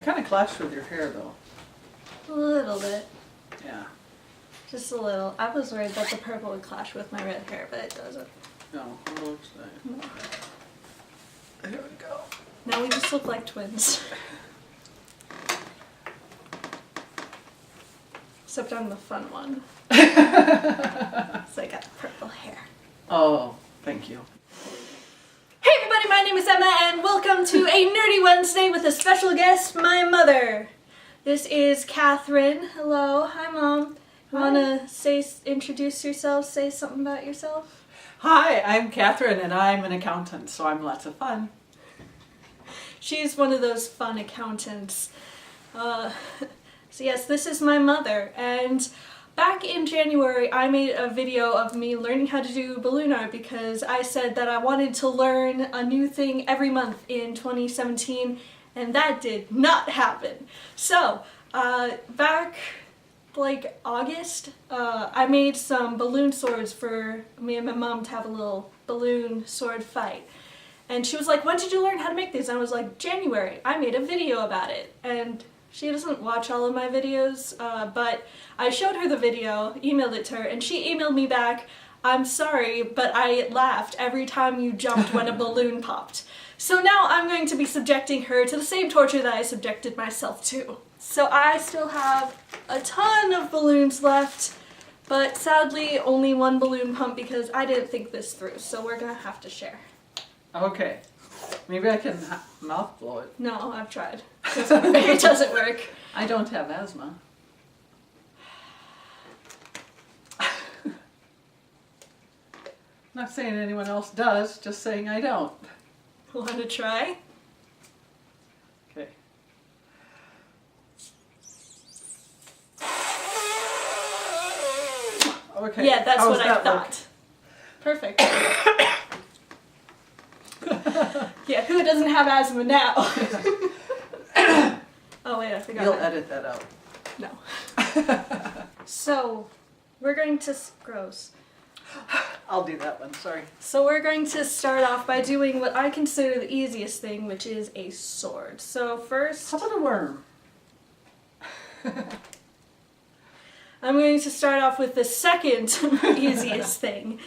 Kind of clashed with your hair though. A little bit. Yeah. Just a little. I was worried that the purple would clash with my red hair, but it doesn't. No, it looks nice. No. Here we go. Now we just look like twins. Except I'm the fun one. So I got the purple hair. Oh, thank you. Hey everybody, my name is Emma and welcome to a Nerdy Wednesday with a special guest, my mother. This is Catherine. Hello. Hi Mom. You wanna introduce yourself, say something about yourself? Hi, I'm Catherine and I'm an accountant, so I'm lots of fun. She's one of those fun accountants. So yes, this is my mother, and back in January I made a video of me learning how to do balloon art because I said that I wanted to learn a new thing every month in 2017, and that did not happen. So, back like August, I made some balloon swords for me and my mom to have a little balloon sword fight. And she was like, when did you learn how to make these? And I was like, January. I made a video about it. And she doesn't watch all of my videos, but I showed her the video, emailed it to her, and she emailed me back, I'm sorry, but I laughed every time you jumped when a balloon popped. So now I'm going to be subjecting her to the same torture that I subjected myself to. So I still have a ton of balloons left, but sadly only one balloon pump because I didn't think this through, so we're gonna have to share. Okay. Maybe I can mouth blow it. No, I've tried. It doesn't work. I don't have asthma. Not saying anyone else does, just saying I don't. Want to try? Okay. Okay. Yeah, that's How what does I that thought. Perfect. Yeah, who doesn't have asthma now? Oh wait, I forgot. You'll edit that out. No. So, we're going to... Gross. I'll do that one, sorry. So we're going to start off by doing what I consider the easiest thing, which is a sword. So first... How about a worm? I'm going to start off with the second easiest thing,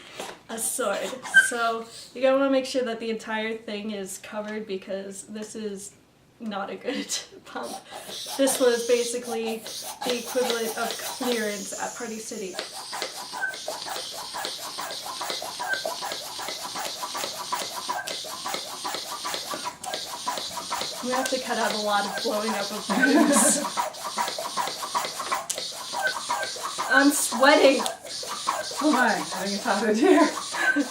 a sword. So you're going to want to make sure that the entire thing is covered because this is not a good pump. This was basically the equivalent of clearance at Party City. We have to cut out a lot of blowing up of balloons. I'm sweating. Oh my, I think it's hot in here. It's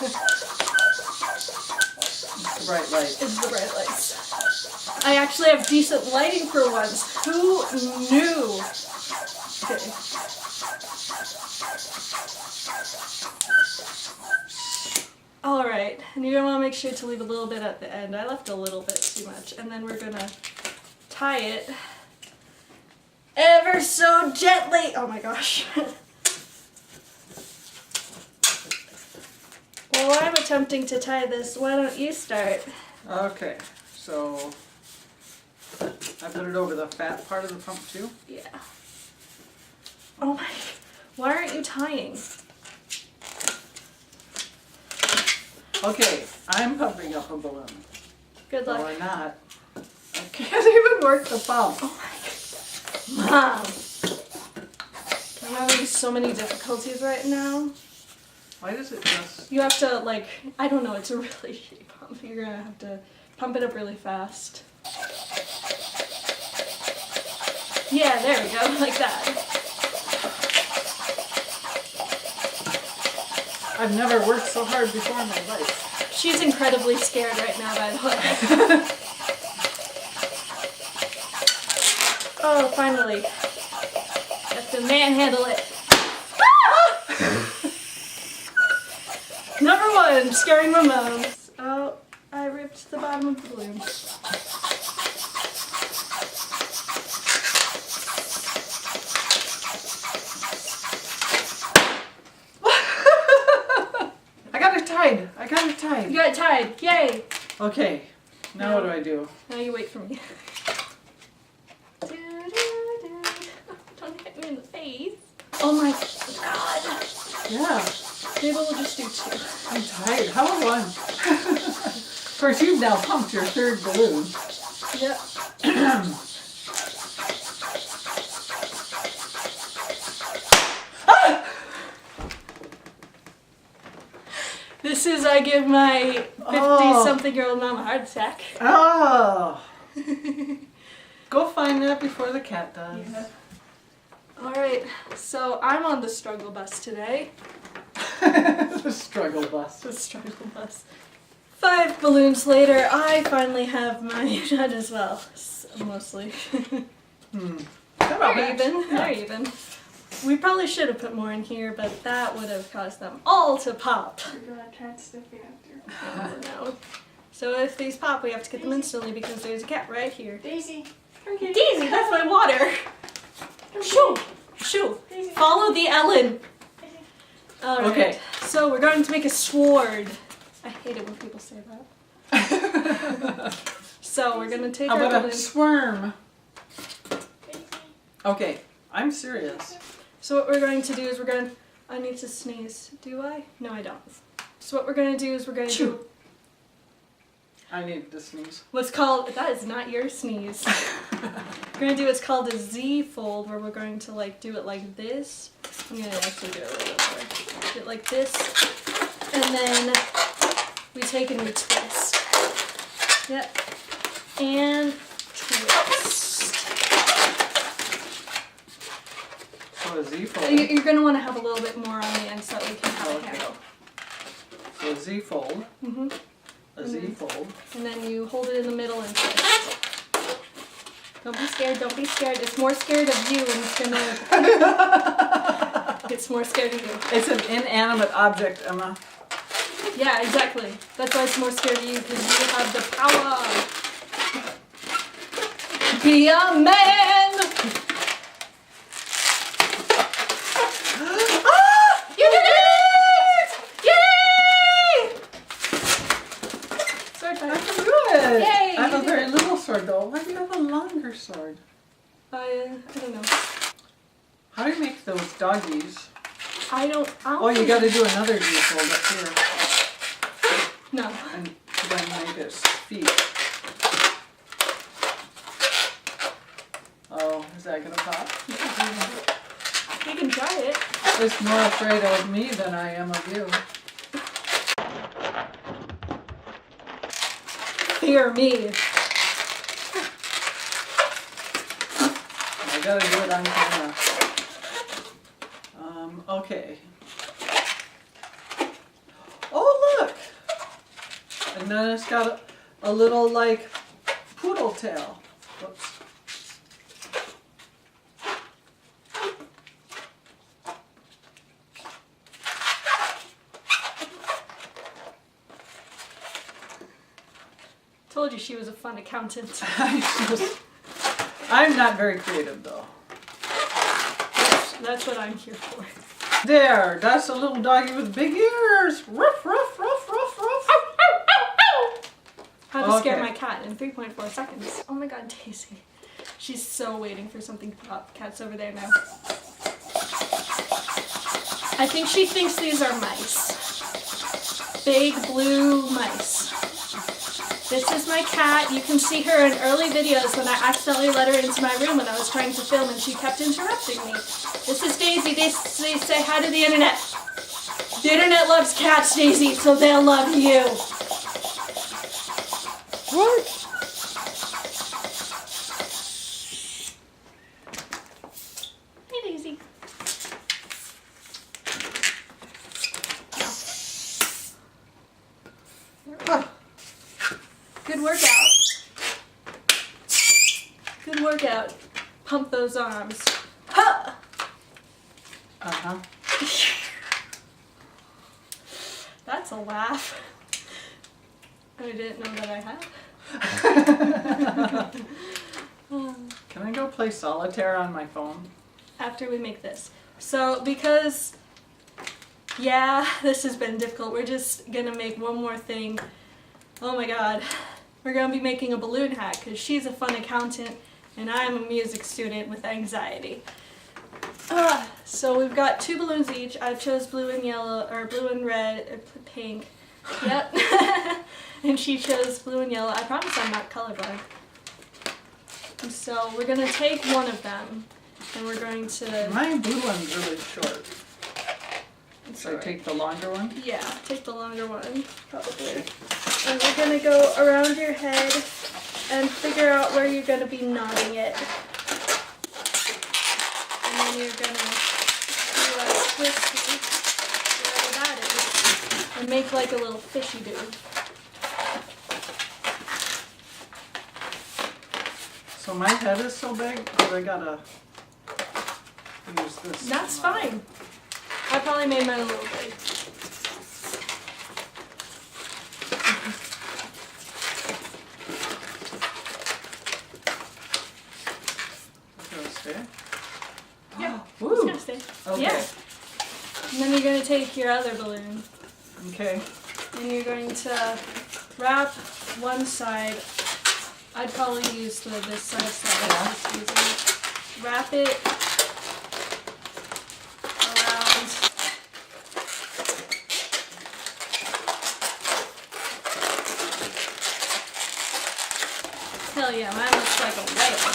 the bright light. It's the bright lights. I actually have decent lighting for once. Who knew? Okay. Alright, and you're going to want to make sure to leave a little bit at the end. I left a little bit too much. And then we're going to tie it ever so gently. Oh my gosh. While I'm attempting to tie this, why don't you start? Okay, so I put it over the fat part of the pump too? Yeah. Oh my, why aren't you tying? Okay, I'm pumping up a balloon. Good luck. Or not. I can't even work the pump. Oh my God. Mom. I'm having so many difficulties right now. Why does it just... You have to, like, I don't know, it's a really shitty pump. You're gonna have to pump it up really fast. Yeah, there we go, like that. I've never worked so hard before in my life. She's incredibly scared right now, by the way. Oh, finally. Have to manhandle it. Number one, scaring my mom. Oh, I ripped the bottom of the balloon. I got it tied. I got it tied. You got it tied. Yay. Okay, now what do I do? Now you wait for me. Oh my god. Yeah. Maybe we'll just do 2. I'm tired. How about 1? Of course, you've now pumped your 3rd balloon. Yep. This is I give my 50-something-year-old mom a heart attack. Oh. Go find that before the cat does. Yeah. Alright, so I'm on the struggle bus today. The struggle bus. The struggle bus. 5 balloons later, I finally have my shot as well. Mostly. They're even. Yeah. They're even. We probably should have put more in here, but that would have caused them all to pop. We're gonna try and sniff it after. No. So if these pop, we have to get them instantly because there's a cat right here. Daisy. Daisy, that's my water. Shoo, shoo. Follow the Ellen. All right. Okay. So we're going to make a sword. I hate it when people say that. So we're gonna take How our about a balloon. swarm? Okay, I'm serious. So what we're going to do is I need to sneeze. Do I? No, I don't. So what we're going to do is we're going to do I need to sneeze. what's called, that is not your sneeze. We're going to do what's called a Z fold, where we're going to like do it like this. I'm going to actually do it a little bit more. Do it like this. And then we take and we twist. Yep. And twist. So a Z fold. You're going to want to have a little bit more on the end so that we can have a Okay. handle. So a Z fold. Mm-hmm. A Z fold. And then you hold it in the middle and twist. Don't be scared, don't be scared. It's more scared of you and it's gonna... It's more scared of you. It's an inanimate object, Emma. Yeah, exactly. That's why it's more scared of you, because you have the power. Be a man! You did it! Yay! Sword time. Good. Yay, I have you a did very it. little sword though. Why do you have a longer sword? I don't know. How do you make those doggies? I don't Oh, you got to do another Z fold up here, No. and then make it feet. Oh, is that gonna pop? You can try it. It's more afraid of me than I am of you. Fear me. I gotta do it on camera. Okay. Oh, look! And then it's got a little, like, poodle tail. Whoops. Told you she was a fun accountant. I'm not very creative, though. That's what I'm here for. There, that's a little doggy with big ears. Ruff, ruff, ruff, ruff, ruff. How to scare Okay. my cat in 3.4 seconds. Oh my god, Daisy. She's so waiting for something to pop. Cat's over there now. I think she thinks these are mice. Big blue mice. This is my cat. You can see her in early videos when I accidentally let her into my room when I was trying to film and she kept interrupting me. This is Daisy. Daisy, say hi to the internet. The internet loves cats, Daisy, so they'll love you. What? Hey, Daisy. Good workout. Good workout. Pump those arms. Ha! Uh-huh. That's a laugh. I didn't know that I had. Can I go play solitaire on my phone? After we make this. So, because, yeah, this has been difficult, we're just gonna make one more thing. Oh my god. We're gonna be making a balloon hat, because she's a fun accountant, and I'm a music student with anxiety. So we've got 2 balloons each. I chose blue and yellow, or blue and red, pink. Yep. And she chose blue and yellow. I promise I'm not colorblind. And so we're gonna take one of them, and we're going to. My blue one's really short. So I Sorry. take the longer one? Yeah, take the longer one, probably. And we're gonna go around your head and figure out where you're gonna be knotting it. And then you're gonna do a twisty, wherever that is, and make like a little fishy do. So my head is so big that I gotta use this. That's fine. I probably made mine a little big. Gonna stay? Yeah, Woo! it's gonna stay. Okay. Yeah. And then you're gonna take your other balloon. Okay. And you're going to wrap one side. I'd probably use this side so I was just using it. Wrap it around. Hell yeah, mine looks like a whale.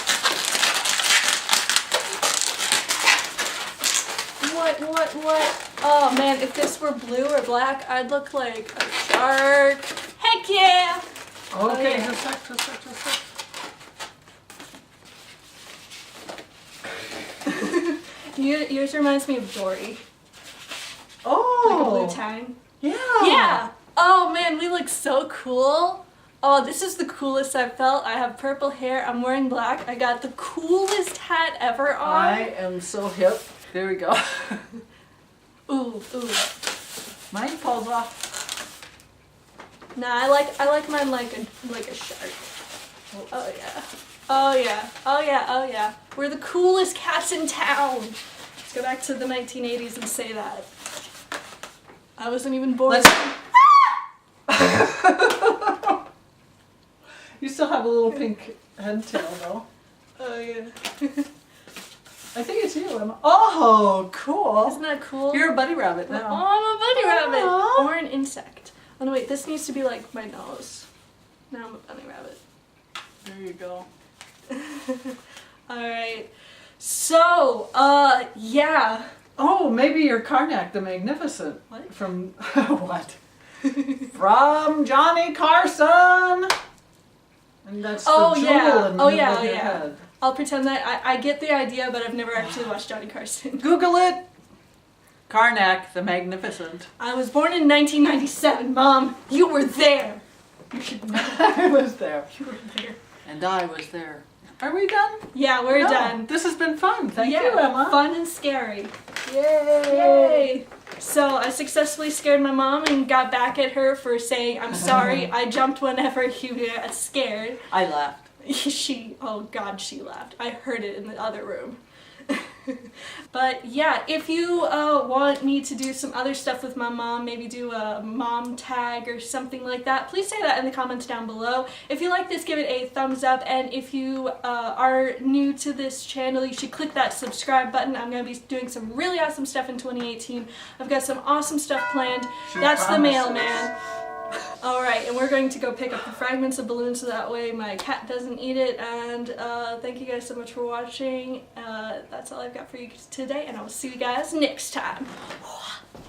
What? Oh man, if this were blue or black, I'd look like a shark. Heck yeah! Okay, yeah. just a sec. Yours reminds me of Dory. Oh! Like a blue tang. Yeah! Yeah! Oh man, we look so cool. Oh, this is the coolest I've felt. I have purple hair, I'm wearing black. I got the coolest hat ever on. I am so hip. There we go. Ooh. Mine falls off. Nah, I like mine like a shark. Oh yeah. We're the coolest cats in town. Let's go back to the 1980s and say that. I wasn't even born. You still have a little pink head tail though. Oh yeah. I think it's you, Emma. Oh, cool. Isn't that cool? You're a bunny rabbit Oh, now. I'm a bunny rabbit. Aw. Or an insect. Oh no, wait, this needs to be like my nose. Now I'm a bunny rabbit. There you go. Alright. So, yeah. Oh, maybe you're Karnak the Magnificent. What? From, what? From Johnny Carson! And that's Oh, the jewel yeah. in the Oh, middle yeah, of your yeah. head. I'll pretend that I get the idea, but I've never actually watched Johnny Carson. Google it! Karnak the Magnificent. I was born in 1997, Mom. You were there. You should know. I was there. You were there. And I was there. Are we done? Yeah, we're No, done. This has been fun. Thank yeah, you, Emma. Fun and scary. Yay! Yay! So I successfully scared my mom and got back at her for saying, I'm sorry, I jumped whenever you got scared. I laughed. Oh God, she laughed. I heard it in the other room. But yeah, if you want me to do some other stuff with my mom, maybe do a mom tag or something like that, please say that in the comments down below. If you like this, give it a thumbs up, and if you are new to this channel, you should click that subscribe button. I'm going to be doing some really awesome stuff in 2018. I've got some awesome stuff planned. That's the mailman. Alright, and we're going to go pick up the fragments of balloons so that way my cat doesn't eat it, and thank you guys so much for watching. That's all I've got for you today, and I will see you guys next time.